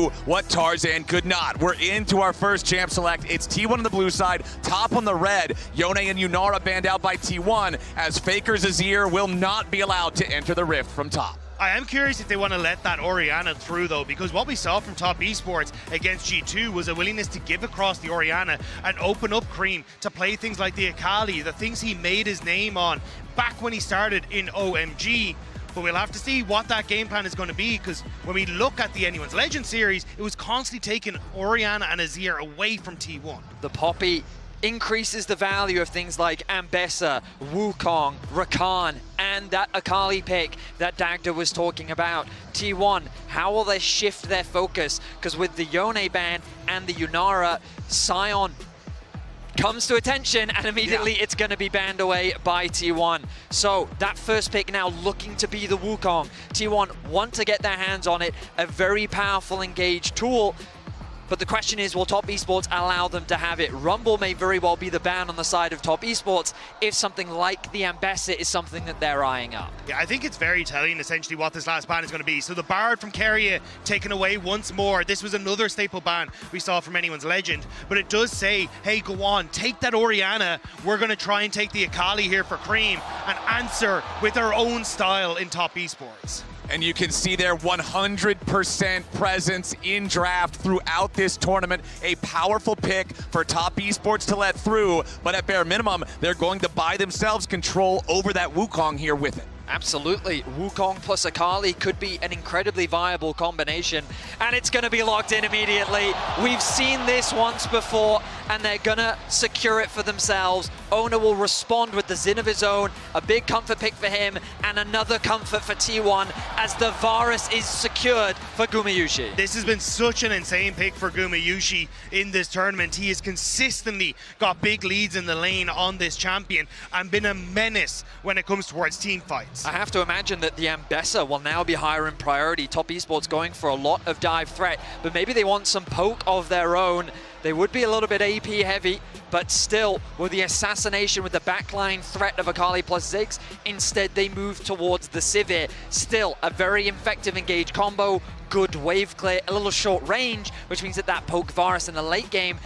do what Tarzan could not. We're into our first champ select. It's T1 on the blue side, top on the red. Yone and Yunara banned out by T1, as Faker's Azir will not be allowed to enter the rift from top. I am curious if they want to let that Orianna through, though, because what we saw from top Esports against G2 was a willingness to give across the Orianna and open up Creme to play things like the Akali, the things he made his name on back when he started in OMG. But we'll have to see what that game plan is going to be, because when we look at the Anyone's Legend series, it was constantly taking Orianna and Azir away from T1. The Poppy increases the value of things like Ambessa, Wukong, Rakan, and that Akali pick that Dagda was talking about. T1, how will they shift their focus? Because with the Yone ban and the Yunara, Sion comes to attention, and immediately it's going to be banned away by T1. So that first pick now looking to be the Wukong. T1 want to get their hands on it, a very powerful engage tool. But the question is, will Top Esports allow them to have it? Rumble may very well be the ban on the side of Top Esports if something like the Ambessa is something that they're eyeing up. Yeah, I think it's very telling essentially what this last ban is going to be. So the Bard from Keria taken away once more. This was another staple ban we saw from Anyone's Legend. But it does say, hey, go on, take that Orianna. We're going to try and take the Akali here for Creme and answer with our own style in Top Esports. And you can see their 100% presence in draft throughout this tournament. A powerful pick for Top Esports to let through, but at bare minimum, they're going to buy themselves control over that Wukong here with it. Absolutely. Wukong plus Akali could be an incredibly viable combination, and it's going to be locked in immediately. We've seen this once before, and they're going to secure it for themselves. Oner will respond with the Xin of his own, a big comfort pick for him, and another comfort for T1 as the Varus is secured for Gumayusi. This has been such an insane pick for Gumayusi in this tournament. He has consistently got big leads in the lane on this champion and been a menace when it comes towards team fights. I have to imagine that the Ambessa will now be higher in priority. Top Esports going for a lot of dive threat, but maybe they want some poke of their own. They would be a little bit AP heavy, but still, with the assassination with the backline threat of Akali plus Ziggs, instead they move towards the Sivir. Still, a very effective engage combo, good wave clear, a little short range, which means that poke Varus in the late game,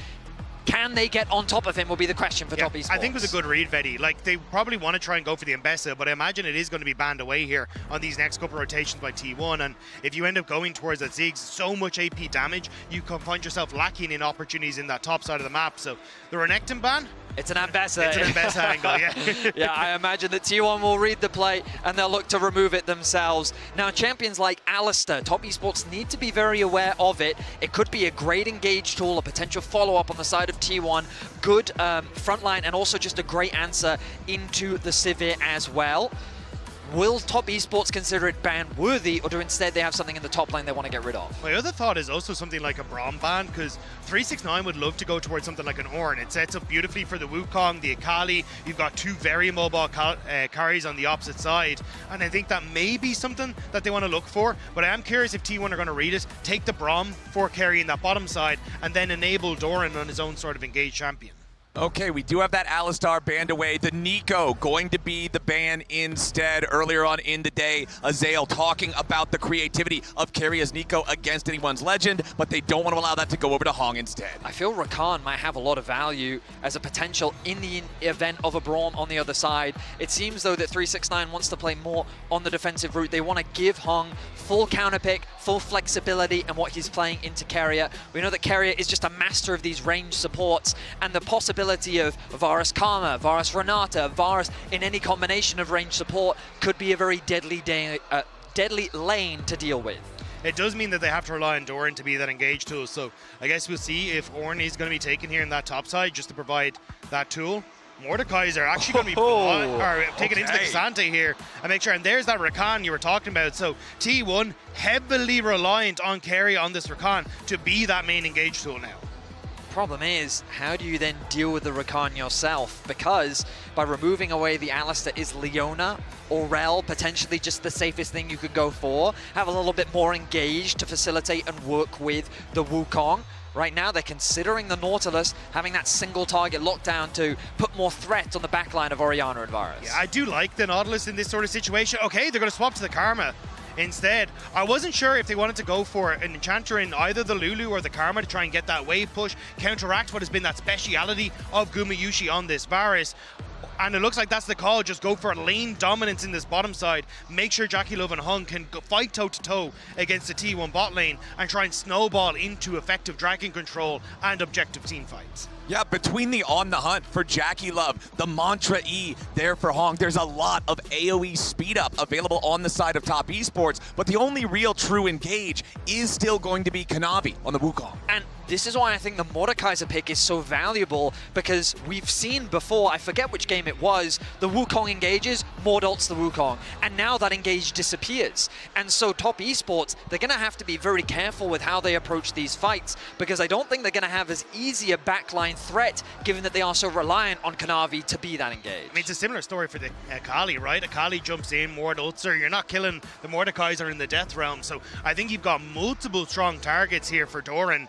can they get on top of him will be the question for Top Esports. I think it was a good read, Vedi. Like, they probably want to try and go for the Ambessa, but I imagine it is going to be banned away here on these next couple of rotations by T1. And if you end up going towards that Ziggs, so much AP damage, you can find yourself lacking in opportunities in that top side of the map. So the Renekton ban? It's an Ambessa. It's an Ambessa angle, yeah. Yeah, I imagine that T1 will read the play and they'll look to remove it themselves. Now, champions like Alistair, Top Esports need to be very aware of it. It could be a great engage tool, a potential follow-up on the side of T1, good frontline, and also just a great answer into the Sivir as well. Will Top Esports consider it ban-worthy, or do instead they have something in the top lane they want to get rid of? My other thought is also something like a Braum ban, because 369 would love to go towards something like an Oner. It sets up beautifully for the Wukong, the Akali. You've got two very mobile carries on the opposite side, and I think that may be something that they want to look for, but I am curious if T1 are going to read it, take the Braum for carrying that bottom side, and then enable Doran on his own sort of engaged champion. Okay, we do have that Alistar banned away. The Nico going to be the ban instead. Earlier on in the day, Azael talking about the creativity of Keria's Nico against Anyone's Legend, but they don't want to allow that to go over to Hong instead. I feel Rakan might have a lot of value as a potential in the event of a Braum on the other side. It seems, though, that 369 wants to play more on the defensive route. They want to give Hong full counter pick, full flexibility, and what he's playing into Keria. We know that Keria is just a master of these range supports, and the possibility of Varus Karma, Varus Renata, Varus in any combination of range support could be a very deadly lane to deal with. It does mean that they have to rely on Doran to be that engage tool, so I guess we'll see if Ornn is going to be taken here in that top side just to provide that tool. Mordekaiser are actually going to be taken into the Cassante here and make sure, and there's that Rakan you were talking about. So T1 heavily reliant on Keria on this Rakan to be that main engage tool now. Problem is, how do you then deal with the Rakan yourself? Because by removing away the Alistair, is Leona or Rel potentially just the safest thing you could go for? Have a little bit more engaged to facilitate and work with the Wukong. Right now, they're considering the Nautilus having that single target lockdown to put more threat on the backline of Orianna and Varus. Yeah, I do like the Nautilus in this sort of situation. Okay, they're going to swap to the Karma. Instead, I wasn't sure if they wanted to go for an Enchanter in either the Lulu or the Karma to try and get that wave push, counteract what has been that speciality of Gumayusi on this Varus. And it looks like that's the call. Just go for lane dominance in this bottom side. Make sure JackeyLove and Hung can fight toe-to-toe against the T1 bot lane and try and snowball into effective dragon control and objective team fights. Yeah, between the On the Hunt for JackeyLove, the Mantra E there for Hong, there's a lot of AoE speed up available on the side of Top Esports, but the only real true engage is still going to be Kanavi on the Wukong. And this is why I think the Mordekaiser pick is so valuable, because we've seen before, I forget which game it was, the Wukong engages, Mord ults the Wukong, and now that engage disappears. And so Top Esports, they're going to have to be very careful with how they approach these fights, because I don't think they're going to have as easy a backline threat, given that they are so reliant on Kanavi to be that engaged. I mean, it's a similar story for the Akali, right? Akali jumps in, Mord ults her, you're not killing the Mordekaiser in the Death Realm, so I think you've got multiple strong targets here for Doran.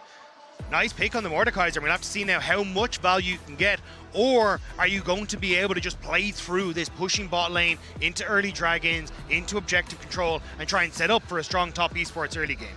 Nice pick on the Mordekaiser. We'll have to see now how much value you can get, or are you going to be able to just play through this pushing bot lane into early dragons, into objective control, and try and set up for a strong Top Esports early game?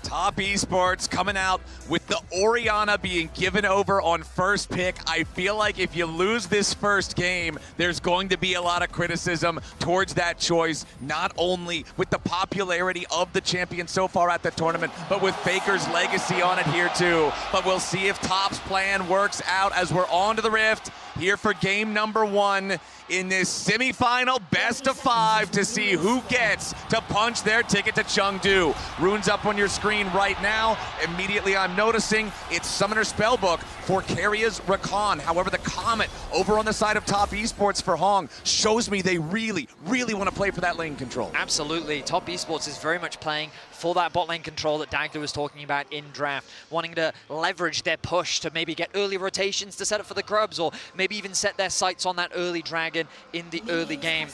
Top Esports coming out with the Orianna being given over on first pick. I feel like if you lose this first game, there's going to be a lot of criticism towards that choice, not only with the popularity of the champion so far at the tournament, but with Faker's legacy on it here too. But we'll see if Top's plan works out as we're on to the Rift here for game number 1 in this semifinal best of 5 to see who gets to punch their ticket to Chengdu. Runes up on your screen right now. Immediately I'm noticing it's Summoner Spellbook for Keria's Rakan. However, the Comet over on the side of Top Esports for Hong shows me they really, really want to play for that lane control. Absolutely. Top Esports is very much playing for that bot lane control that Dagda was talking about in draft, wanting to leverage their push to maybe get early rotations to set up for the grubs, or maybe even set their sights on that early dragon in the early game.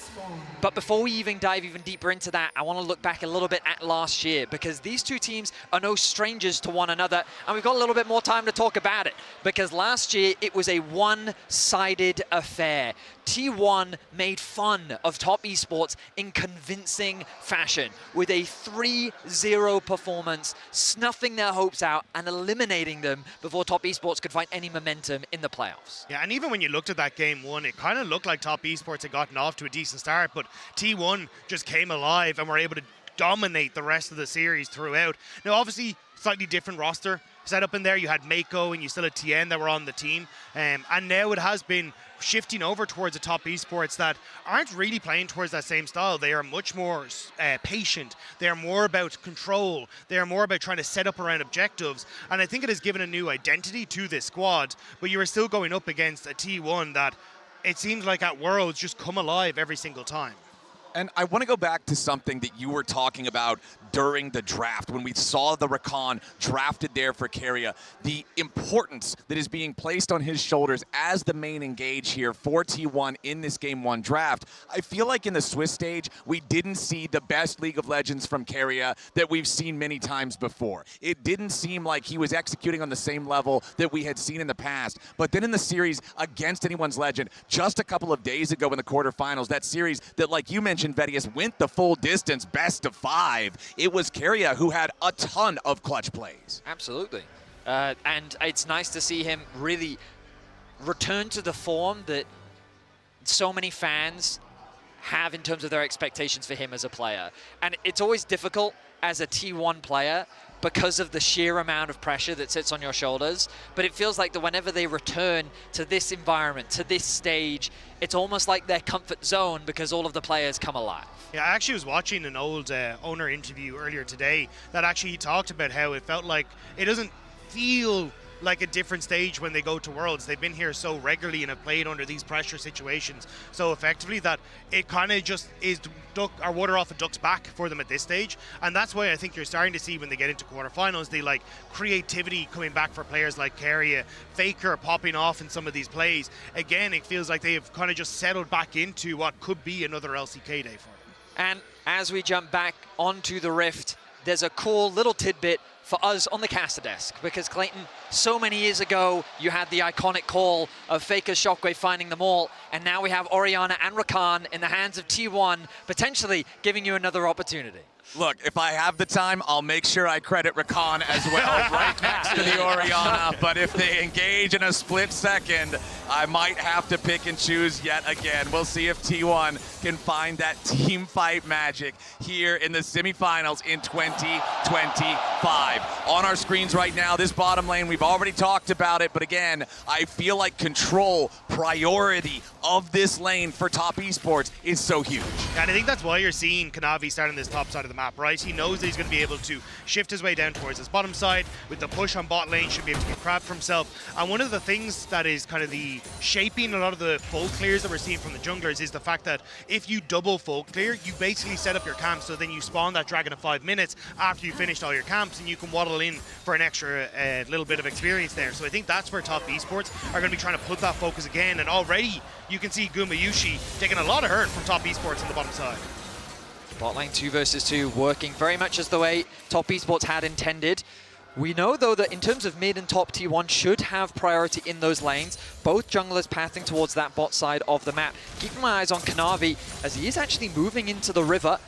But before we even dive even deeper into that, I want to look back a little bit at last year, because these two teams are no strangers to one another, and we've got a little bit more time to talk about it, because last year it was a one-sided affair. T1 made fun of Top Esports in convincing fashion with a 3-0 performance, snuffing their hopes out and eliminating them before Top Esports could find any momentum in the playoffs. Yeah, and even when you looked at that game 1, it kind of looked like Top Esports had gotten off to a decent start, but T1 just came alive and were able to dominate the rest of the series throughout. Now, obviously, slightly different roster set up in there. You had Mako and you still had TN that were on the team, and now it has been shifting over towards a Top Esports that aren't really playing towards that same style. They are much more patient. They are more about control. They are more about trying to set up around objectives, and I think it has given a new identity to this squad, but you are still going up against a T1 that it seems like at Worlds just come alive every single time. And I want to go back to something that you were talking about during the draft when we saw the Rakan drafted there for Keria. The importance that is being placed on his shoulders as the main engage here for T1 in this Game 1 draft. I feel like in the Swiss stage, we didn't see the best League of Legends from Keria that we've seen many times before. It didn't seem like he was executing on the same level that we had seen in the past. But then in the series against Anyone's Legend, just a couple of days ago in the quarterfinals, that series that, like you mentioned, Vedius, went the full distance, best of 5. It was Keria who had a ton of clutch plays. Absolutely. And it's nice to see him really return to the form that so many fans have in terms of their expectations for him as a player. And it's always difficult as a T1 player because of the sheer amount of pressure that sits on your shoulders. But it feels like that whenever they return to this environment, to this stage, it's almost like their comfort zone because all of the players come alive. Yeah, I actually was watching an old Oner interview earlier today that actually he talked about how it felt like it doesn't feel like a different stage when they go to Worlds. They've been here so regularly and have played under these pressure situations so effectively that it kind of just is water off a duck's back for them at this stage. And that's why I think you're starting to see when they get into quarterfinals, the like creativity coming back for players like Keria, Faker popping off in some of these plays. Again, it feels like they've kind of just settled back into what could be another LCK day for them. And as we jump back onto the Rift, there's a cool little tidbit for us on the caster desk, because Clayton, so many years ago, you had the iconic call of Faker's Shockwave finding them all, and now we have Orianna and Rakan in the hands of T1, potentially giving you another opportunity. Look, if I have the time, I'll make sure I credit Rakan as well, right next to the Orianna. But if they engage in a split second, I might have to pick and choose yet again. We'll see if T1 can find that team fight magic here in the semifinals in 2025. On our screens right now, this bottom lane, we've already talked about it, but again, I feel like control, priority of this lane for top esports is so huge. And I think that's why you're seeing Kanavi starting this top side of the map, right? He knows that he's going to be able to shift his way down towards this bottom side with the push on bot lane, should be able to get crab for himself. And one of the things that is kind of the shaping a lot of the full clears that we're seeing from the junglers is the fact that if you double full clear, you basically set up your camp, so then you spawn that dragon in 5 minutes after you finished all your camps, and you can waddle in for an extra little bit of experience there. So I think that's where top esports are going to be trying to put that focus again, and already you can see Gumayusi taking a lot of hurt from top esports on the bottom side. Bot lane 2 versus 2 working very much as the way top esports had intended. We know, though, that in terms of mid and top T1 should have priority in those lanes. Both junglers pathing towards that bot side of the map. Keeping my eyes on Kanavi as he is actually moving into the river.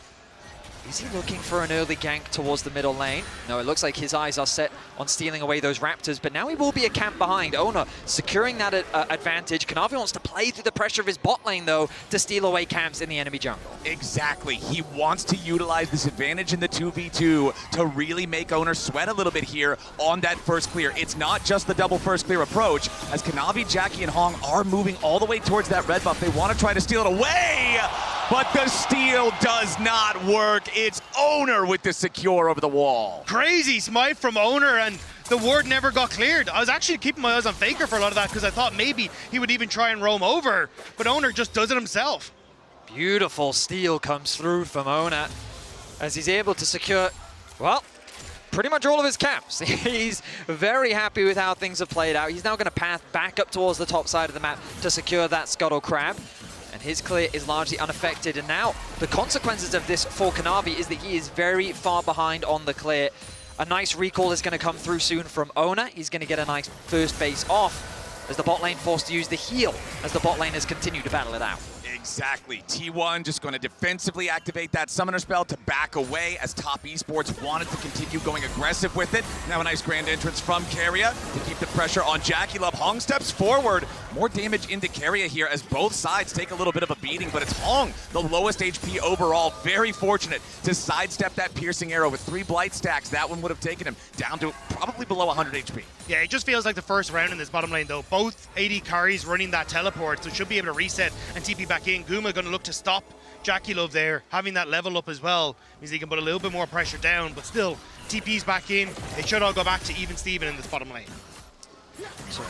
Is he looking for an early gank towards the middle lane? No, it looks like his eyes are set on stealing away those Raptors, but now he will be a camp behind. Oner securing that advantage. Kanavi wants to play through the pressure of his bot lane, though, to steal away camps in the enemy jungle. Exactly. He wants to utilize this advantage in the 2v2 to really make Oner sweat a little bit here on that first clear. It's not just the double first clear approach, as Kanavi, Jackie, and Hong are moving all the way towards that red buff. They want to try to steal it away, but the steal does not work. It's Oner with the secure over the wall. Crazy smite from Oner, and the ward never got cleared. I was actually keeping my eyes on Faker for a lot of that because I thought maybe he would even try and roam over, but Oner just does it himself. Beautiful steal comes through from Oner as he's able to secure, well, pretty much all of his camps. He's very happy with how things have played out. He's now going to path back up towards the top side of the map to secure that Scuttle Crab. And his clear is largely unaffected. And now the consequences of this for Kanavi is that he is very far behind on the clear. A nice recall is going to come through soon from Oner. He's going to get a nice first base off as the bot lane forced to use the heal as the bot laners continue to battle it out. Exactly. T1 just going to defensively activate that summoner spell to back away as top esports wanted to continue going aggressive with it. Now a nice grand entrance from Keria to keep the pressure on JackeyLove. Hong steps forward. More damage into Keria here as both sides take a little bit of a beating, but it's Hong, the lowest HP overall. Very fortunate to sidestep that piercing arrow with 3 blight stacks. That one would have taken him down to probably below 100 HP. Yeah, it just feels like the first round in this bottom lane, though. Both AD carries running that teleport, so should be able to reset and TP back in. Guma going to look to stop JackeyLove there. Having that level up as well means he can put a little bit more pressure down, but still, TP's back in. They should all go back to even Steven in this bottom lane. So,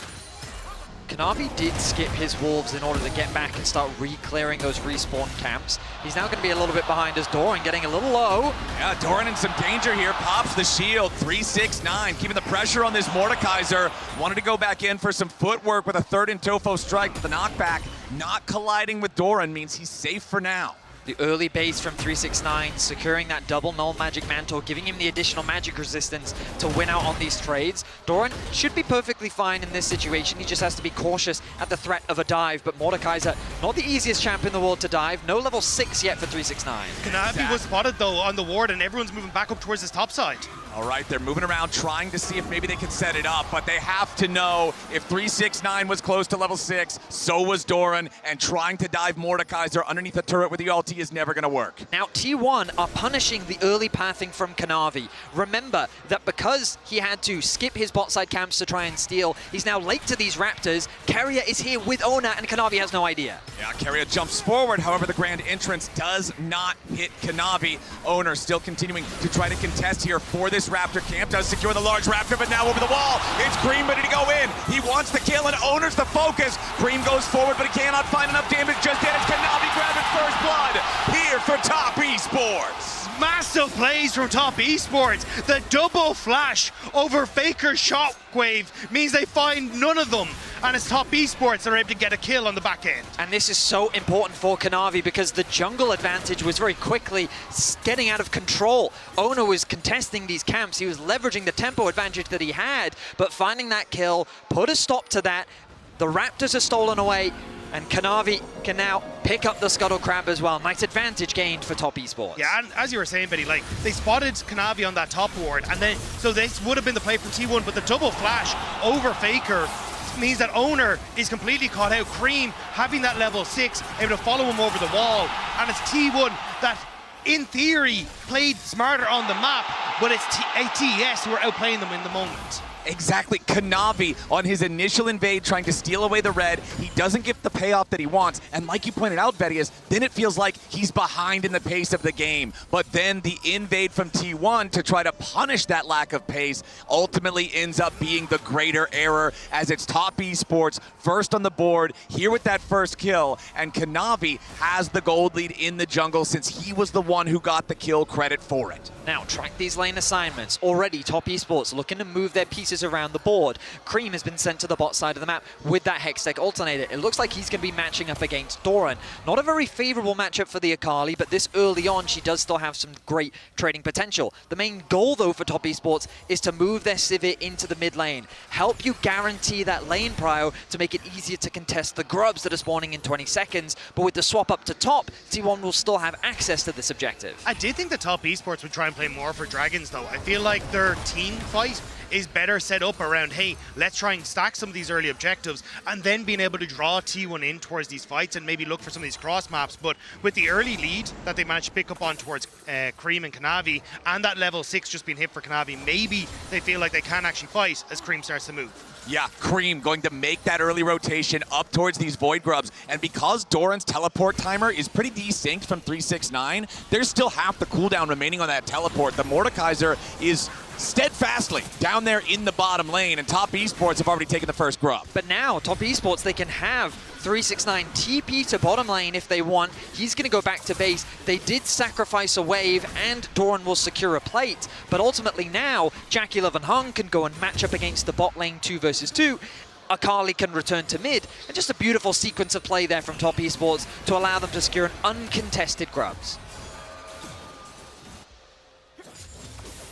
Kanavi did skip his wolves in order to get back and start re-clearing those respawn camps. He's now going to be a little bit behind as Doran getting a little low. Yeah, Doran in some danger here. Pops the shield. 3-6-9. Keeping the pressure on this Mordekaiser. Wanted to go back in for some footwork with a third in Tofo strike, but the knockback not colliding with Doran means he's safe for now. The early base from 369, securing that double null magic mantle, giving him the additional magic resistance to win out on these trades. Doran should be perfectly fine in this situation. He just has to be cautious at the threat of a dive. But Mordekaiser, not the easiest champ in the world to dive. No level 6 yet for 369. Kanavi was spotted, though, on the ward, and everyone's moving back up towards his top side. All right, they're moving around trying to see if maybe they can set it up, but they have to know if 369 was close to level 6, so was Doran, and trying to dive Mordekaiser underneath the turret with the ulti is never going to work. Now, T1 are punishing the early pathing from Kanavi. Remember that because he had to skip his bot side camps to try and steal, he's now late to these Raptors. Keria is here with Oner, and Kanavi has no idea. Yeah, Keria jumps forward, however, the grand entrance does not hit Kanavi. Oner still continuing to try to contest here for this Raptor camp. Does secure the large Raptor, but now over the wall. It's Creme ready to go in. He wants the kill, and Oner's the focus. Creme goes forward, but he cannot find enough damage just yet. It's Kanavi grabbing first blood here for top esports. Massive plays from top esports. The double flash over Faker's shockwave means they find none of them, and it's top esports that are able to get a kill on the back end. And this is so important for Kanavi because the jungle advantage was very quickly getting out of control. Oner was contesting these camps. He was leveraging the tempo advantage that he had, but finding that kill put a stop to that. The Raptors are stolen away. And Kanavi can now pick up the Scuttle Crab as well. Nice advantage gained for Top Esports. Yeah, and as you were saying, Betty, like, they spotted Kanavi on that top ward, and then, so this would have been the play from T1, but the double flash over Faker means that Oner is completely caught out. Creme having that level 6, able to follow him over the wall, and it's T1 that, in theory, played smarter on the map, but it's TES who are outplaying them in the moment. Exactly. Kanavi on his initial invade trying to steal away the red. He doesn't get the payoff that he wants. And like you pointed out, Betty, is then it feels like he's behind in the pace of the game. But then the invade from T1 to try to punish that lack of pace ultimately ends up being the greater error, as it's Top Esports first on the board here with that first kill. And Kanavi has the gold lead in the jungle since he was the one who got the kill credit for it. Now track these lane assignments. Already Top Esports looking to move their pieces around the board. Creme has been sent to the bot side of the map with that Hextech alternator. It looks like he's going to be matching up against Doran. Not a very favorable matchup for the Akali, but this early on she does still have some great trading potential. The main goal though for Top Esports is to move their Sivir into the mid lane. Help you guarantee that lane prio to make it easier to contest the grubs that are spawning in 20 seconds. But with the swap up to top, T1 will still have access to this objective. I did think the Top Esports would try and play more for Dragons though. I feel like their team fight is better set up around, hey, let's try and stack some of these early objectives and then being able to draw T1 in towards these fights and maybe look for some of these cross maps. But with the early lead that they managed to pick up on towards Creme and Kanavi, and that level 6 just being hit for Kanavi, maybe they feel like they can actually fight as Creme starts to move. Yeah, Creme going to make that early rotation up towards these Void Grubs. And because Doran's teleport timer is pretty desynced from 369, there's still half the cooldown remaining on that teleport. The Mordekaiser is steadfastly down there in the bottom lane, and Top Esports have already taken the first grub. But now, Top Esports, they can have 369 TP to bottom lane if they want. He's going to go back to base. They did sacrifice a wave, and Doran will secure a plate. But ultimately now, JackeyLove and Hung can go and match up against the bot lane 2 versus 2. Akali can return to mid. And just a beautiful sequence of play there from Top Esports to allow them to secure an uncontested grubs.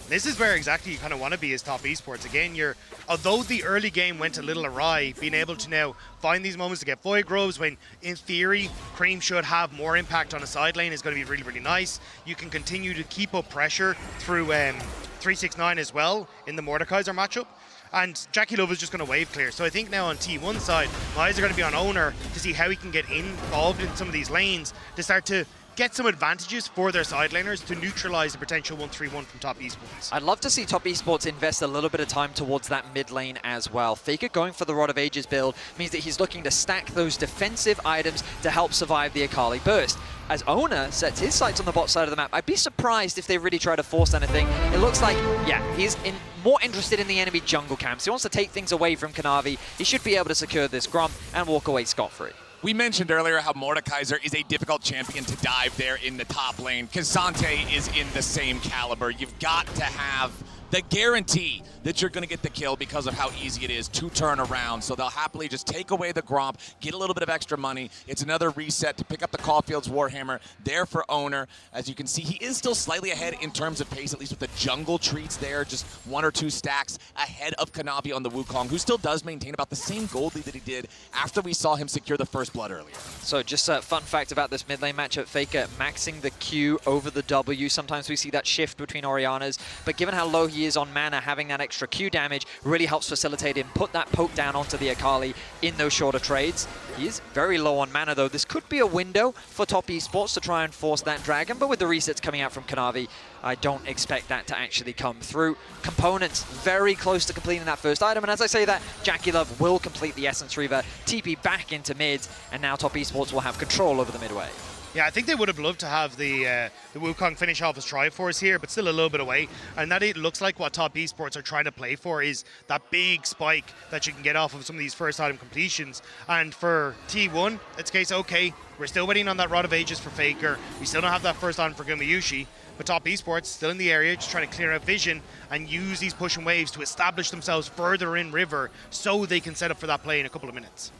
This is where exactly you kind of want to be as Top Esports. Again, although the early game went a little awry, being able to now find these moments to get Void Grubs when, in theory, Creme should have more impact on a side lane is going to be really, really nice. You can continue to keep up pressure through 369 as well in the Mordekaiser matchup. And JackeyLove is just going to wave clear. So I think now on T1 side, my eyes are going to be on Oner to see how he can get involved in some of these lanes to start to get some advantages for their side laners to neutralize the potential 1-3-1 from Top Esports. I'd love to see Top Esports invest a little bit of time towards that mid lane as well. Faker going for the Rod of Ages build means that he's looking to stack those defensive items to help survive the Akali burst. As Oner sets his sights on the bot side of the map, I'd be surprised if they really try to force anything. It looks like, yeah, he's more interested in the enemy jungle camps. He wants to take things away from Kanavi. He should be able to secure this Grump and walk away scot-free. We mentioned earlier how Mordekaiser is a difficult champion to dive there in the top lane. K'Sante is in the same caliber. You've got to have the guarantee that you're going to get the kill because of how easy it is to turn around. So they'll happily just take away the Gromp, get a little bit of extra money. It's another reset to pick up the Caulfield's Warhammer there for Oner. As you can see, he is still slightly ahead in terms of pace, at least with the jungle treats there, just 1 or 2 stacks ahead of Kanavi on the Wukong, who still does maintain about the same gold lead that he did after we saw him secure the first blood earlier. So just a fun fact about this mid lane matchup, Faker maxing the Q over the W. Sometimes we see that shift between Oriannas, but given how low he is on mana, having that extra Q damage really helps facilitate him, put that poke down onto the Akali in those shorter trades. He is very low on mana though. This could be a window for Top Esports to try and force that dragon, but with the resets coming out from Kanavi, I don't expect that to actually come through. Components very close to completing that first item, and as I say that, JackeyLove will complete the Essence Reaver, TP back into mid, and now Top Esports will have control over the midway. Yeah, I think they would have loved to have the Wukong finish off his Triforce here, but still a little bit away. And that it looks like what Top Esports are trying to play for is that big spike that you can get off of some of these first item completions. And for T1, it's a case, okay, we're still waiting on that Rod of Ages for Faker. We still don't have that first item for Gumayusi. But Top Esports still in the area, just trying to clear out vision and use these pushing waves to establish themselves further in River so they can set up for that play in a couple of minutes.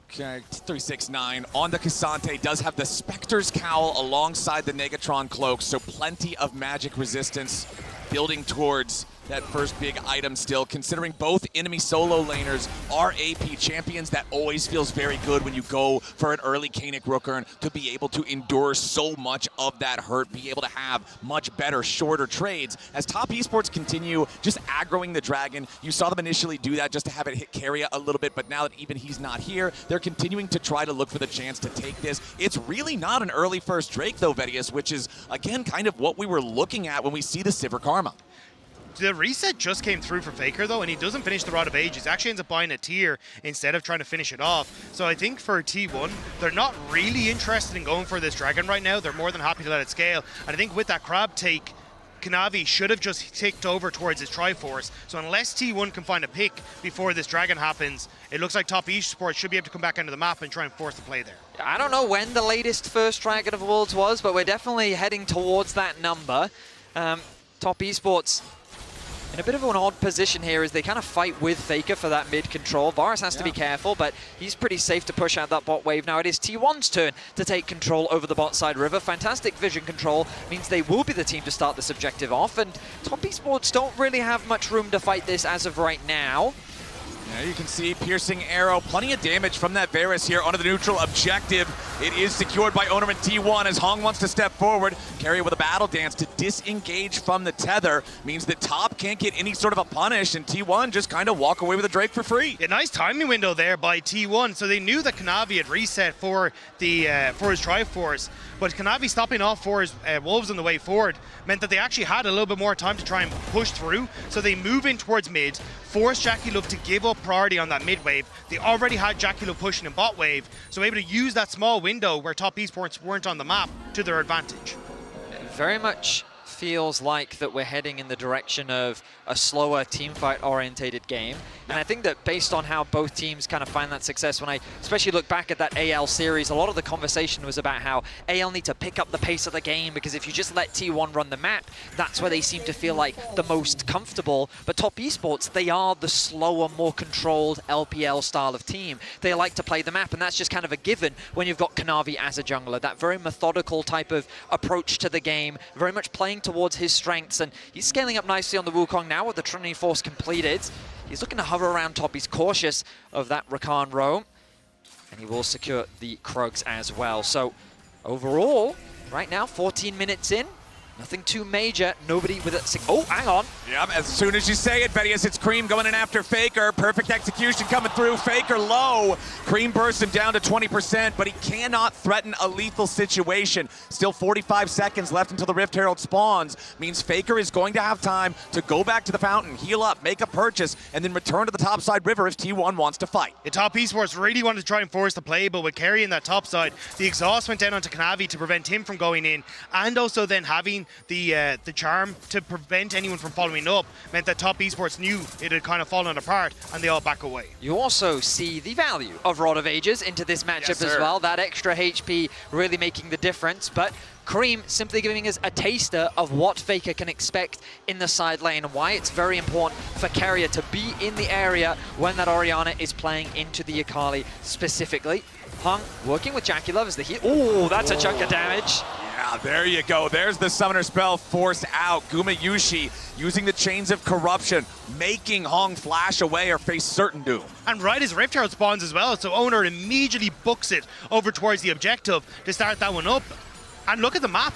Okay, 369 on the K'Sante, does have the Spectre's Cowl alongside the Negatron Cloak, so plenty of magic resistance building towards that first big item still, considering both enemy solo laners are AP champions. That always feels very good when you go for an early Kanik Rookern to be able to endure so much of that hurt, be able to have much better, shorter trades. As top esports continue just aggroing the Dragon, you saw them initially do that just to have it hit Keria a little bit, but now that even he's not here, they're continuing to try to look for the chance to take this. It's really not an early first Drake though, Vedius, which is, again, kind of what we were looking at when we see the Sivir Karma. The reset just came through for Faker though, and he doesn't finish the Rod of Ages. Actually ends up buying a tier instead of trying to finish it off. So I think for T1, they're not really interested in going for this Dragon right now. They're more than happy to let it scale. And I think with that crab take, Kanavi should have just ticked over towards his Triforce. So unless T1 can find a pick before this Dragon happens, it looks like top Esports should be able to come back into the map and try and force the play there. I don't know when the latest first Dragon of Worlds was, but we're definitely heading towards that number. Top Esports in a bit of an odd position here as they kind of fight with Faker for that mid control. Varus has to be careful, but he's pretty safe to push out that bot wave. Now it is T1's turn to take control over the bot side river. Fantastic vision control means they will be the team to start this objective off, and top Esports don't really have much room to fight this as of right now. Yeah, you can see piercing arrow, plenty of damage from that Varus here onto the neutral objective. It is secured by Oner and T1 as Hong wants to step forward. Keria with a battle dance to disengage from the tether means that top can't get any sort of a punish, and T1 just kind of walk away with a Drake for free. A nice timing window there by T1. So they knew that Kanavi had reset for the for his Triforce, but Kanavi stopping off for his Wolves on the way forward meant that they actually had a little bit more time to try and push through. So they move in towards mid, force JackeyLove to give up priority on that mid wave. They already had JackeyLove pushing in bot wave, so able to use that small window where top esports weren't on the map to their advantage. Very much feels like that we're heading in the direction of a slower teamfight orientated game. And I think that based on how both teams kind of find that success, when I especially look back at that AL series, a lot of the conversation was about how AL need to pick up the pace of the game, because if you just let T1 run the map, that's where they seem to feel like the most comfortable. But top esports, they are the slower, more controlled LPL style of team. They like to play the map, and that's just kind of a given when you've got Kanavi as a jungler. That very methodical type of approach to the game, very much playing towards his strengths, and he's scaling up nicely on the Wukong now with the Trinity Force completed. He's looking to hover around top. He's cautious of that Rakan roam, and he will secure the Krugs as well. So overall, right now, 14 minutes in, nothing too major. Nobody with a... Oh, hang on. Yep, as soon as you say it, Vedius, it's Creme going in after Faker. Perfect execution coming through. Faker low. Creme bursts him down to 20%, but he cannot threaten a lethal situation. Still 45 seconds left until the Rift Herald spawns. Means Faker is going to have time to go back to the fountain, heal up, make a purchase, and then return to the topside river if T1 wants to fight. The top esports really wanted to try and force the play, but with Keria in that top side, the exhaust went down onto Kanavi to prevent him from going in, and also then having the charm to prevent anyone from following up meant that top esports knew it had kind of fallen apart, and they all back away. You also see the value of Rod of Ages into this matchup as well. That extra HP really making the difference, but Creme simply giving us a taster of what Faker can expect in the side lane, and why it's very important for Keria to be in the area when that Orianna is playing into the Akali specifically. Hung working with JackeyLove as the heal. Oh, that's a chunk of damage. Yeah, there you go. There's the summoner spell forced out. Gumayusi using the chains of corruption, making Hong flash away or face certain doom. And right as Rift Herald spawns as well, so Oner immediately books it over towards the objective to start that one up. And look at the map.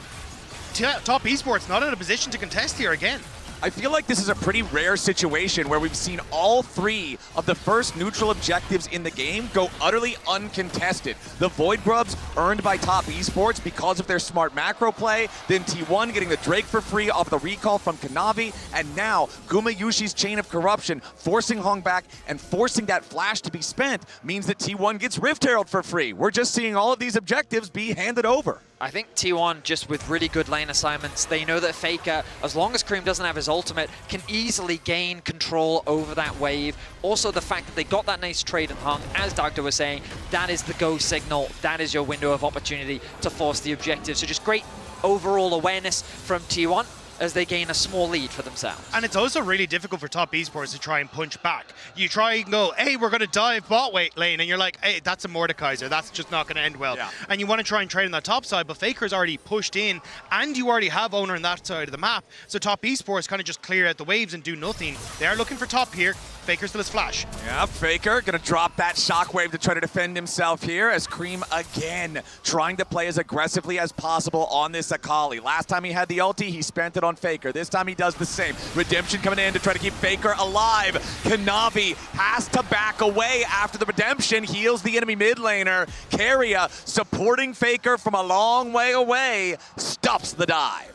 Top esports not in a position to contest here again. I feel like this is a pretty rare situation where we've seen all three of the first neutral objectives in the game go utterly uncontested. The Void Grubs earned by top esports because of their smart macro play, then T1 getting the Drake for free off the recall from Kanavi, and now Gumayusi's chain of corruption forcing Hong back and forcing that flash to be spent means that T1 gets Rift Herald for free. We're just seeing all of these objectives be handed over. I think T1, just with really good lane assignments, they know that Faker, as long as Creme doesn't have his ultimate, can easily gain control over that wave. Also, the fact that they got that nice trade and Hung, as Dagda was saying, that is the go signal. That is your window of opportunity to force the objective. So just great overall awareness from T1. as they gain a small lead for themselves. And it's also really difficult for top esports to try and punch back. You try and go, hey, we're going to dive bot lane, and you're like, hey, that's a Mordekaiser. That's just not going to end well. Yeah. And you want to try and trade on that top side, but Faker's already pushed in, and you already have Oner on that side of the map. So top esports kind of just clear out the waves and do nothing. They are looking for top here. Faker still has flash. Yeah, Faker gonna drop that shockwave to try to defend himself here as Creme again trying to play as aggressively as possible on this Akali. Last time he had the ulti, he spent it on Faker. This time he does the same. Redemption coming in to try to keep Faker alive. Kanavi has to back away after the Redemption, heals the enemy mid laner. Keria supporting Faker from a long way away, stops the dive.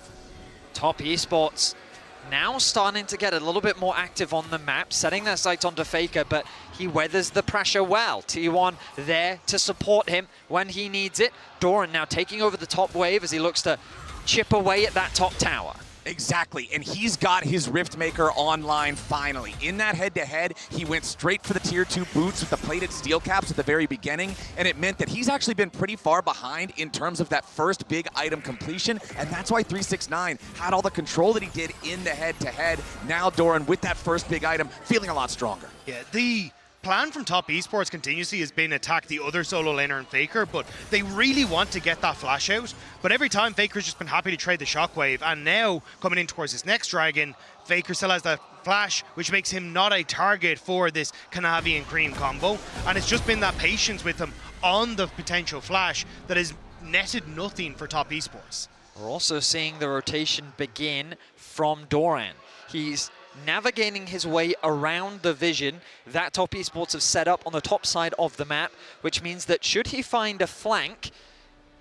Top esports now starting to get a little bit more active on the map, setting their sights onto Faker, but he weathers the pressure well. T1 there to support him when he needs it. Doran now taking over the top wave as he looks to chip away at that top tower. Exactly, and he's got his Riftmaker online finally. In that head-to-head, he went straight for the tier 2 boots with the plated steel caps at the very beginning, and it meant that he's actually been pretty far behind in terms of that first big item completion, and that's why 369 had all the control that he did in the head-to-head. Now Doran, with that first big item, feeling a lot stronger. Yeah, the plan from top esports continuously has been attack the other solo laner and Faker, but they really want to get that flash out. But every time Faker's just been happy to trade the shockwave, and now coming in towards this next dragon, Faker still has that flash, which makes him not a target for this Kanavi and Creme combo. And it's just been that patience with him on the potential flash that has netted nothing for top esports. We're also seeing the rotation begin from Doran. He's navigating his way around the vision that top esports have set up on the top side of the map, which means that should he find a flank,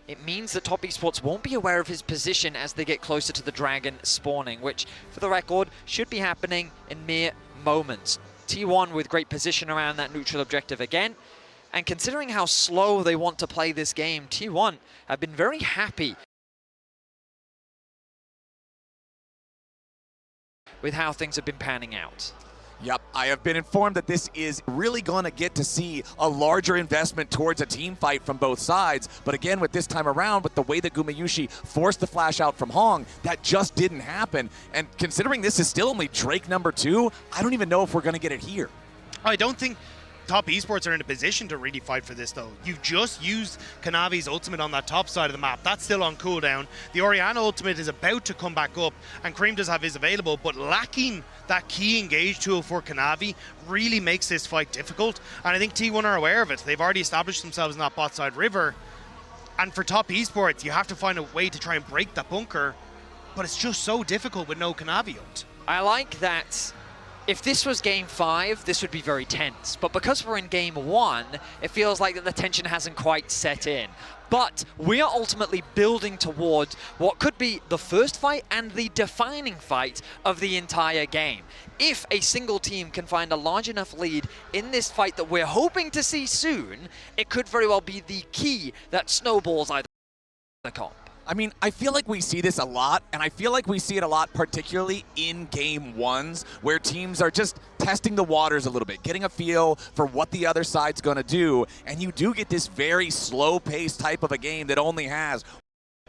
it means that top esports won't be aware of his position as they get closer to the dragon spawning, which, for the record, should be happening in mere moments. T1 with great position around that neutral objective again, and considering how slow they want to play this game, T1 have been very happy with how things have been panning out. Yep, I have been informed that this is really going to get to see a larger investment towards a team fight from both sides. But again, with this time around, with the way that Gumayusi forced the flash out from Hong, that just didn't happen. And considering this is still only Drake number 2, I don't even know if we're going to get it here. I don't think top esports are in a position to really fight for this, though. You've just used Kanavi's ultimate on that top side of the map. That's still on cooldown. The Orianna ultimate is about to come back up, and Creme does have his available, but lacking that key engage tool for Kanavi really makes this fight difficult, and I think T1 are aware of it. They've already established themselves in that bot side river, and for top esports, you have to find a way to try and break that bunker, but it's just so difficult with no Kanavi ult. I like that. If this was game 5, this would be very tense. But because we're in game 1, it feels like that the tension hasn't quite set in. But we are ultimately building towards what could be the first fight and the defining fight of the entire game. If a single team can find a large enough lead in this fight that we're hoping to see soon, it could very well be the key that snowballs either the comp. I mean, I feel like we see this a lot, and I feel like we see it a lot particularly in game 1s, where teams are just testing the waters a little bit, getting a feel for what the other side's going to do, and you do get this very slow-paced type of a game that only has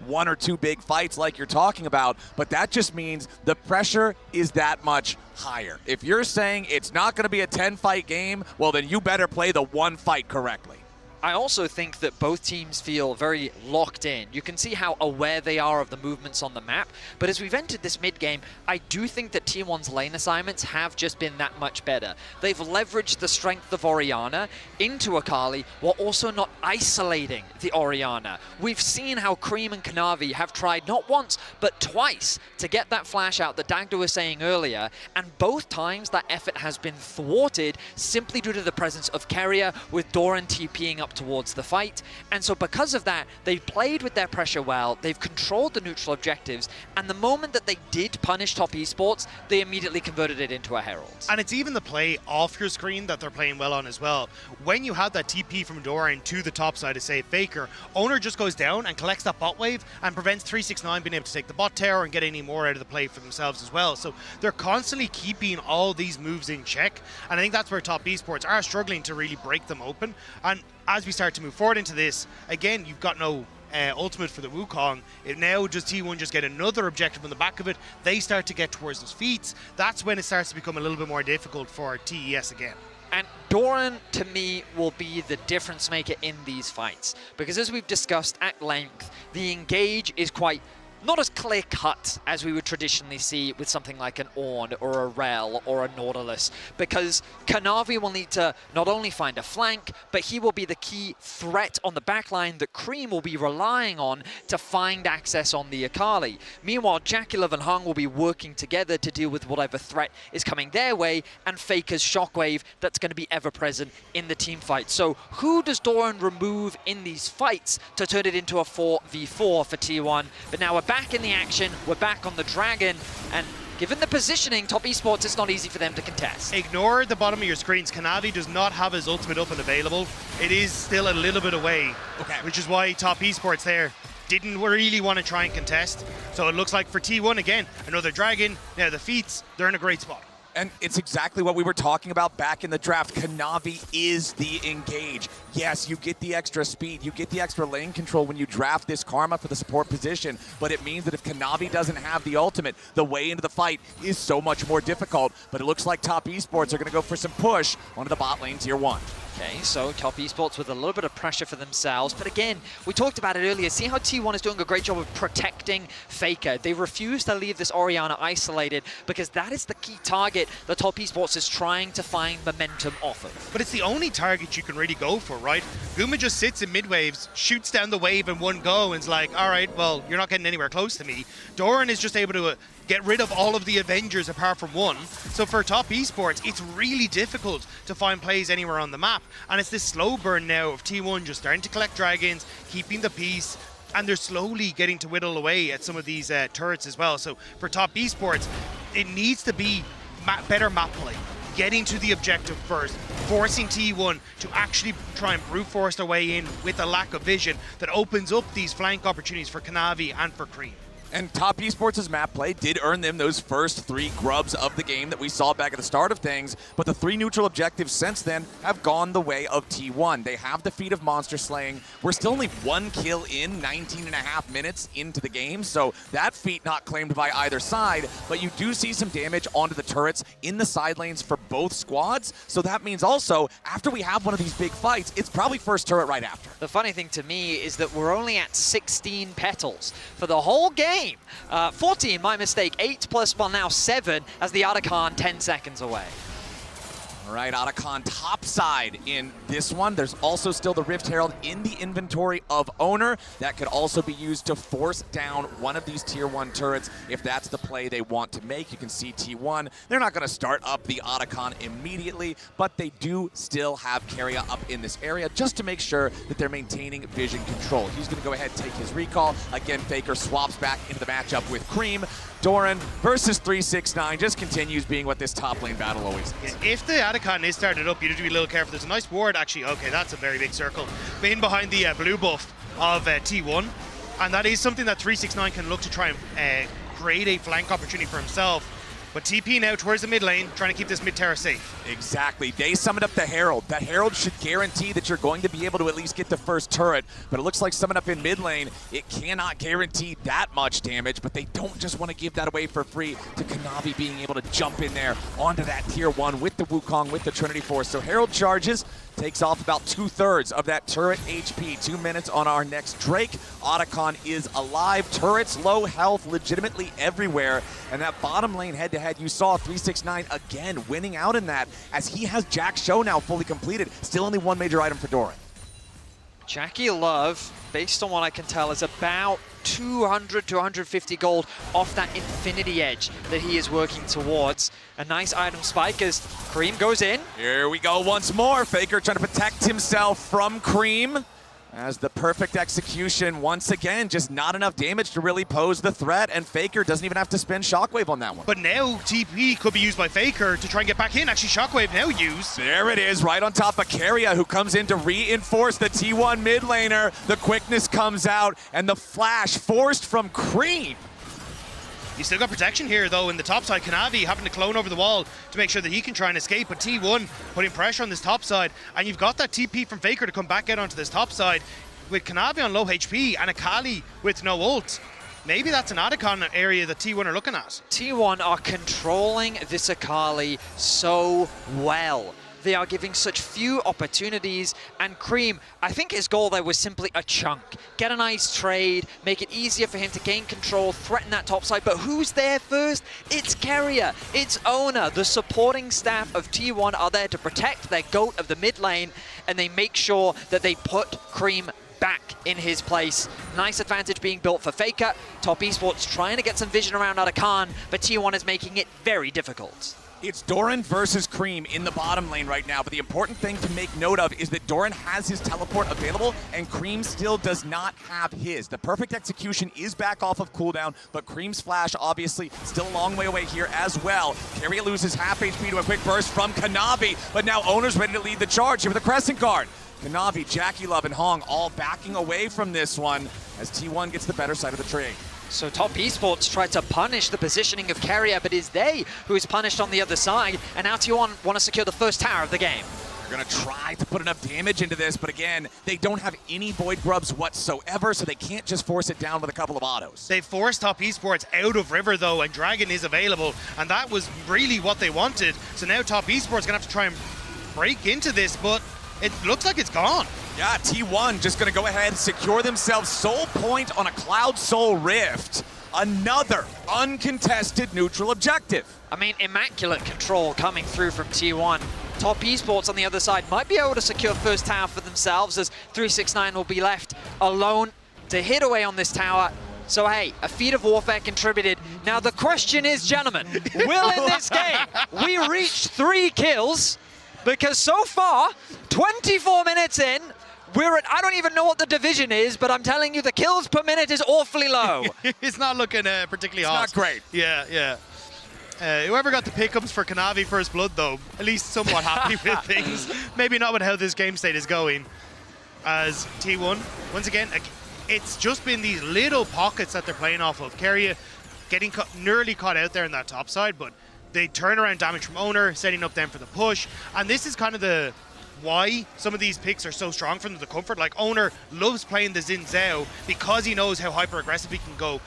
1 or 2 big fights like you're talking about, but that just means the pressure is that much higher. If you're saying it's not going to be a 10-fight game, well, then you better play the one fight correctly. I also think that both teams feel very locked in. You can see how aware they are of the movements on the map, but as we've entered this mid-game, I do think that T1's lane assignments have just been that much better. They've leveraged the strength of Orianna into Akali while also not isolating the Orianna. We've seen how Creme and Kanavi have tried not once, but twice to get that flash out that Dagda was saying earlier, and both times that effort has been thwarted simply due to the presence of Keria with Doran TPing up towards the fight. And so because of that, they've played with their pressure well, they've controlled the neutral objectives, and the moment that they did punish top esports, they immediately converted it into a herald. And it's even the play off your screen that they're playing well on as well. When you have that TP from Doran to the top side to save Faker, Oner just goes down and collects that bot wave and prevents 369 being able to take the bot tower and get any more out of the play for themselves as well. So they're constantly keeping all these moves in check, and I think that's where top esports are struggling to really break them open. And as we start to move forward into this, again, you've got no ultimate for the Wukong. If now does T1 just get another objective on the back of it, they start to get towards those feats. That's when it starts to become a little bit more difficult for TES again. And Doran, to me, will be the difference maker in these fights. Because as we've discussed at length, the engage is quite not as clear-cut as we would traditionally see with something like an Ornn or a Rel or a Nautilus, because Kanavi will need to not only find a flank, but he will be the key threat on the backline that Creme will be relying on to find access on the Akali. Meanwhile, JackeyLove and Hung will be working together to deal with whatever threat is coming their way, and Faker's Shockwave that's going to be ever-present in the team fight. So who does Doran remove in these fights to turn it into a 4v4 for T1? But now we're back in the action, we're back on the Dragon, and given the positioning, Top Esports, it's not easy for them to contest. Ignore the bottom of your screens. Kanavi does not have his ultimate up and available. It is still a little bit away, which is why Top Esports there didn't really want to try and contest. So it looks like for T1, again, another Dragon. Now the feats, they're in a great spot. And it's exactly what we were talking about back in the draft. Kanavi is the engage. Yes, you get the extra speed, you get the extra lane control when you draft this Karma for the support position, but it means that if Kanavi doesn't have the ultimate, the way into the fight is so much more difficult. But it looks like Top Esports are going to go for some push onto the bot lane tier 1. Okay, so Top Esports with a little bit of pressure for themselves. But again, we talked about it earlier. See how T1 is doing a great job of protecting Faker. They refuse to leave this Orianna isolated because that is the key target that Top Esports is trying to find momentum off of. But it's the only target you can really go for, right? Guma just sits in mid waves, shoots down the wave in one go, and is like, all right, well, you're not getting anywhere close to me. Doran is just able to get rid of all of the Avengers apart from one. So for Top Esports, it's really difficult to find plays anywhere on the map. And it's this slow burn now of T1 just starting to collect dragons, keeping the peace, and they're slowly getting to whittle away at some of these turrets as well. So for Top Esports, it needs to be better map play. Getting to the objective first, forcing T1 to actually try and brute force their way in with a lack of vision that opens up these flank opportunities for Kanavi and for Creme. And Top Esports' map play did earn them those first 3 grubs of the game that we saw back at the start of things, but the 3 neutral objectives since then have gone the way of T1. They have the feat of monster slaying. We're still only 1 kill in 19.5 minutes into the game, so that feat not claimed by either side, but you do see some damage onto the turrets in the side lanes for both squads, so that means also, after we have one of these big fights, it's probably first turret right after. The funny thing to me is that we're only at 16 petals for the whole game. 14, my mistake. 8 plus, well, now 7 as the Otacon 10 seconds away. All right, Otacon topside in this one. There's also still the Rift Herald in the inventory of Oner. That could also be used to force down one of these tier 1 turrets if that's the play they want to make. You can see T1. They're not going to start up the Otacon immediately, but they do still have Keria up in this area just to make sure that they're maintaining vision control. He's going to go ahead and take his recall. Again, Faker swaps back into the matchup with Creme. Doran versus 369 just continues being what this top lane battle always is. If the Otacon is started up, you need to be a little careful. There's a nice ward, actually. Okay, that's a very big circle. In behind the blue buff of T1. And that is something that 369 can look to try and create a flank opportunity for himself. But TP now towards the mid lane, trying to keep this mid tower safe. Exactly. They summoned up the Herald. The Herald should guarantee that you're going to be able to at least get the first turret. But it looks like someone up in mid lane, it cannot guarantee that much damage, but they don't just want to give that away for free to Kanavi being able to jump in there onto that tier 1 with the Wukong, with the Trinity Force. So Herald charges, takes off about 2/3 of that turret HP. 2 minutes on our next Drake. Otacon is alive. Turrets, low health, legitimately everywhere. And that bottom lane head-to-head, you saw 369 again winning out in that as he has Jack's show now fully completed. Still only 1 major item for Doran. JackeyLove, based on what I can tell, is about 200 to 150 gold off that Infinity Edge that he is working towards. A nice item spike as Creme goes in. Here we go once more. Faker trying to protect himself from Creme. As the perfect execution, once again, just not enough damage to really pose the threat, and Faker doesn't even have to spend Shockwave on that one. But now TP could be used by Faker to try and get back in. Actually, Shockwave now used. There it is, right on top of Keria, who comes in to reinforce the T1 mid laner. The quickness comes out, and the flash forced from Creme. He's still got protection here, though, in the top side. Kanavi having to clone over the wall to make sure that he can try and escape, but T1 putting pressure on this top side, and you've got that TP from Faker to come back out onto this top side. with Kanavi on low HP and Akali with no ult, maybe that's an Adacon area that T1 are looking at. T1 are controlling this Akali so well. They are giving such few opportunities, and Creme, I think his goal there was simply a chunk. Get a nice trade, make it easier for him to gain control, threaten that top side, but who's there first? It's Keria, it's Oner. The supporting staff of T1 are there to protect their GOAT of the mid lane, and they make sure that they put Creme back in his place. Nice advantage being built for Faker. Top Esports trying to get some vision around Adacon, but T1 is making it very difficult. It's Doran versus Creme in the bottom lane right now, but the important thing to make note of is that Doran has his teleport available, and Creme still does not have his. The perfect execution is back off of cooldown, but Creme's flash obviously still a long way away here as well. Keria loses half HP to a quick burst from Kanavi, but now Oner's ready to lead the charge here with a Crescent Guard. Kanavi, JackeyLove, and Hong all backing away from this one as T1 gets the better side of the trade. So Top Esports tried to punish the positioning of Keria, but it's they who is punished on the other side, and now T1 want to secure the first tower of the game. They're going to try to put enough damage into this, but again, they don't have any Void Grubs whatsoever, so they can't just force it down with a couple of autos. They forced Top Esports out of River though, and Dragon is available, and that was really what they wanted. So now Top Esports going to have to try and break into this, but it looks like it's gone. Yeah, T1 just going to go ahead and secure themselves Soul Point on a Cloud Soul Rift. Another uncontested neutral objective. I mean, immaculate control coming through from T1. Top Esports on the other side might be able to secure first tower for themselves, as 369 will be left alone to hit away on this tower. So hey, a feat of warfare contributed. Now the question is, gentlemen, will in this game we reach 3 kills? Because so far, 24 minutes in, we're at, I don't even know what the division is, but I'm telling you the kills per minute is awfully low. It's not looking particularly hot. Not great. Yeah. Whoever got the pickups for Kanavi First Blood, though, at least somewhat happy with things. Maybe not with how this game state is going. As T1, once again, it's just been these little pockets that they're playing off of. Keria getting nearly caught out there in that top side, but they turn around damage from Oner, setting up them for the push. And this is kind of the why some of these picks are so strong from the comfort. Like Oner loves playing the Xin Zhao because he knows how hyper aggressive he can go,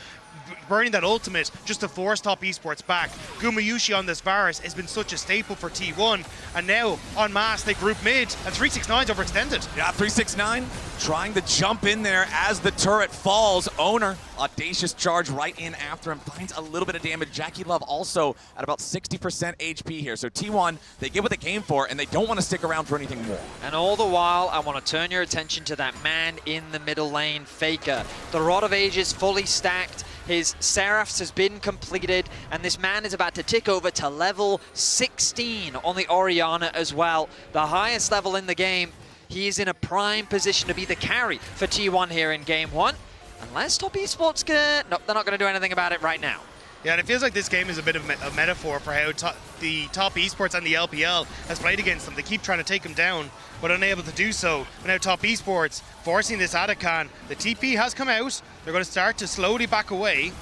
burning that ultimate just to force Top Esports back. Gumayusi on this Varus has been such a staple for T1, and now en masse they group mid, and 369's overextended. Yeah, 369 trying to jump in there as the turret falls. Oner, audacious charge right in after him, finds a little bit of damage. JackeyLove also at about 60% HP here. So T1, they get what they came for, and they don't want to stick around for anything more. And all the while, I want to turn your attention to that man in the middle lane, Faker. The Rod of Ages fully stacked. His Seraphs has been completed, and this man is about to tick over to level 16 on the Orianna as well. The highest level in the game. He is in a prime position to be the carry for T1 here in game 1. Unless Top Esports no, they're not going to do anything about it right now. Yeah, and it feels like this game is a bit of a metaphor for how the Top Esports and the LPL has played against them. They keep trying to take them down, but unable to do so. And now Top Esports forcing this Adacon. The TP has come out. They're going to start to slowly back away.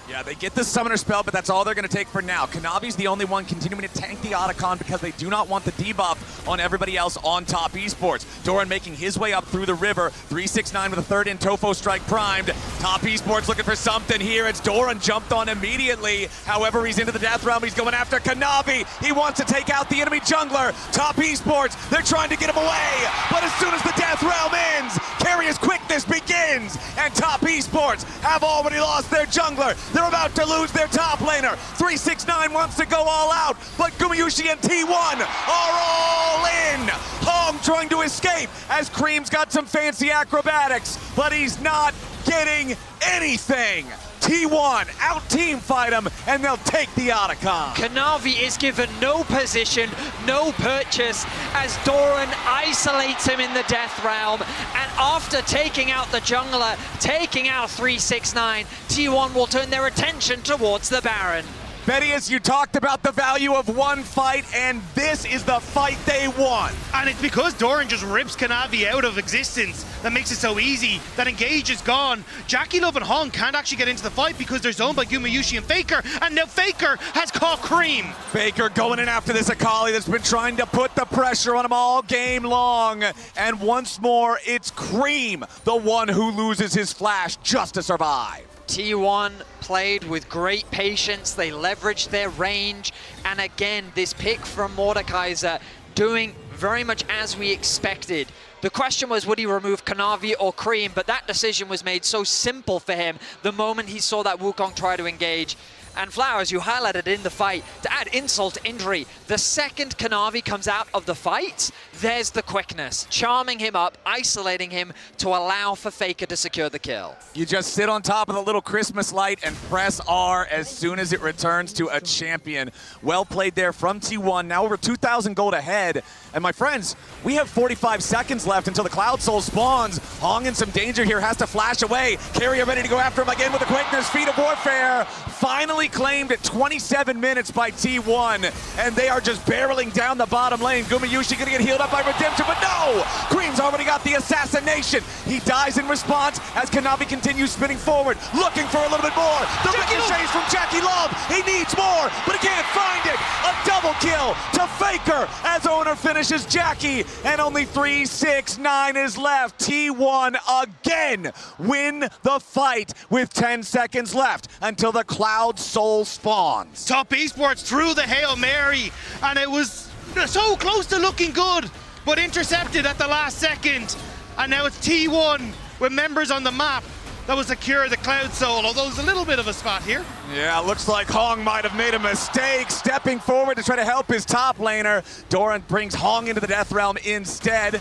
Yeah, they get the summoner spell, but that's all they're going to take for now. Kanavi's the only one continuing to tank the Adacon because they do not want the debuff on everybody else on Top Esports. Doran making his way up through the river. 369 with a third in Tofo strike primed. Top Esports looking for something here. It's Doran jumped on immediately. However, he's into the death realm. He's going after Kanavi. He wants to take out the enemy jungler. Top Esports, they're trying to get him away. But as soon as the death realm ends, Keria's quickness begins. And Top Esports have already lost their jungler. They're about to lose their top laner. 369 wants to go all out, but Gumayusi and T1 are all in. Hong trying to escape as Creme's got some fancy acrobatics, but he's not getting anything. T1 out team fight him, and they'll take the Adacon. Kanavi is given no position, no purchase, as Doran isolates him in the death realm. And after taking out the jungler, taking out 369, T1 will turn their attention towards the Baron. Bettius, you talked about the value of one fight, and this is the fight they won. And it's because Doran just rips Kanavi out of existence that makes it so easy. That engage is gone. JackeyLove and Hong can't actually get into the fight because they're zoned by Gumayusi and Faker, and now Faker has caught Creme. Faker going in after this Akali that's been trying to put the pressure on him all game long. And once more, it's Creme, the one who loses his flash just to survive. T1 played with great patience, they leveraged their range, and again, this pick from Mordekaiser doing very much as we expected. The question was, would he remove Kanavi or Creme, but that decision was made so simple for him the moment he saw that Wukong try to engage. And Flowers, you highlighted in the fight, to add insult to injury, the second Kanavi comes out of the fight, there's the quickness, charming him up, isolating him to allow for Faker to secure the kill. You just sit on top of the little Christmas light and press R as soon as it returns to a champion. Well played there from T1, now over 2,000 gold ahead. And my friends, we have 45 seconds left until the Cloud Soul spawns. Hong in some danger here, has to flash away. Keria ready to go after him again with the quickness, feat of warfare. Finally claimed at 27 minutes by T1, and they are just barreling down the bottom lane. Gumayusi gonna get healed up by Redemption, but no! Creme's already got the assassination. He dies in response as Kanavi continues spinning forward, looking for a little bit more. The ricochets from JackeyLove. He needs more, but he can't find it. A double kill to Faker as Oner finishes Jackie, and only 3-6-9 is left. T1 again win the fight with 10 seconds left until the Cloud Soul spawns. Top Esports threw the Hail Mary, and it was so close to looking good, but intercepted at the last second. And now it's T1 with members on the map that will secure the Cloud Soul, although there's a little bit of a spot here. Yeah, looks like Hong might have made a mistake, stepping forward to try to help his top laner. Doran brings Hong into the Death Realm instead.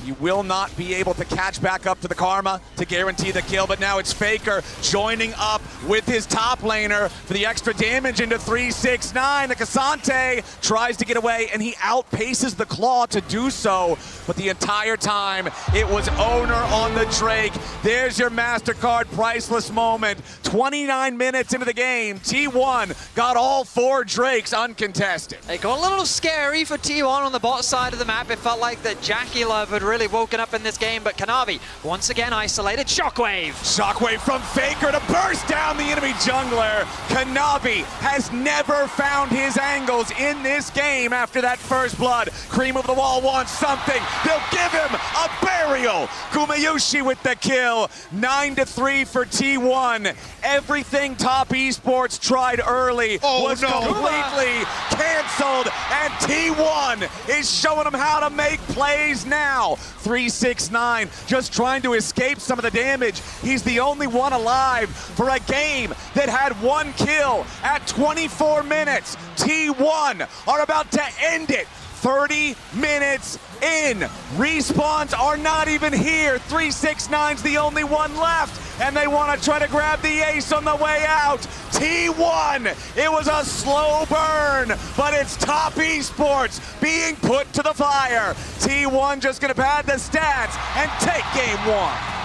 You will not be able to catch back up to the Karma to guarantee the kill, but now it's Faker joining up with his top laner for the extra damage into 3-6-9. The Cassante tries to get away, and he outpaces the Claw to do so, but the entire time it was Oner on the Drake. There's your MasterCard priceless moment. 29 minutes into the game, T1 got all 4 Drakes uncontested. It got a little scary for T1 on the bot side of the map. It felt like that JackeyLove had really woken up in this game, but Kanavi once again isolated. Shockwave! Shockwave from Faker to burst down the enemy jungler. Kanavi has never found his angles in this game after that first blood. Creme over the wall wants something. They'll give him a burial. Gumayusi with the kill. 9-3 for T1. Everything Top Esports tried early was completely canceled, and T1 is showing them how to make plays now. 3-6-9, just trying to escape some of the damage. He's the only one alive for a game that had 1 kill at 24 minutes. T1 are about to end it. 30 minutes in. Respawns are not even here. 3-6-9's the only one left, and they want to try to grab the ace on the way out. T1, it was a slow burn, but it's Top Esports being put to the fire. T1 just going to pad the stats and take game 1.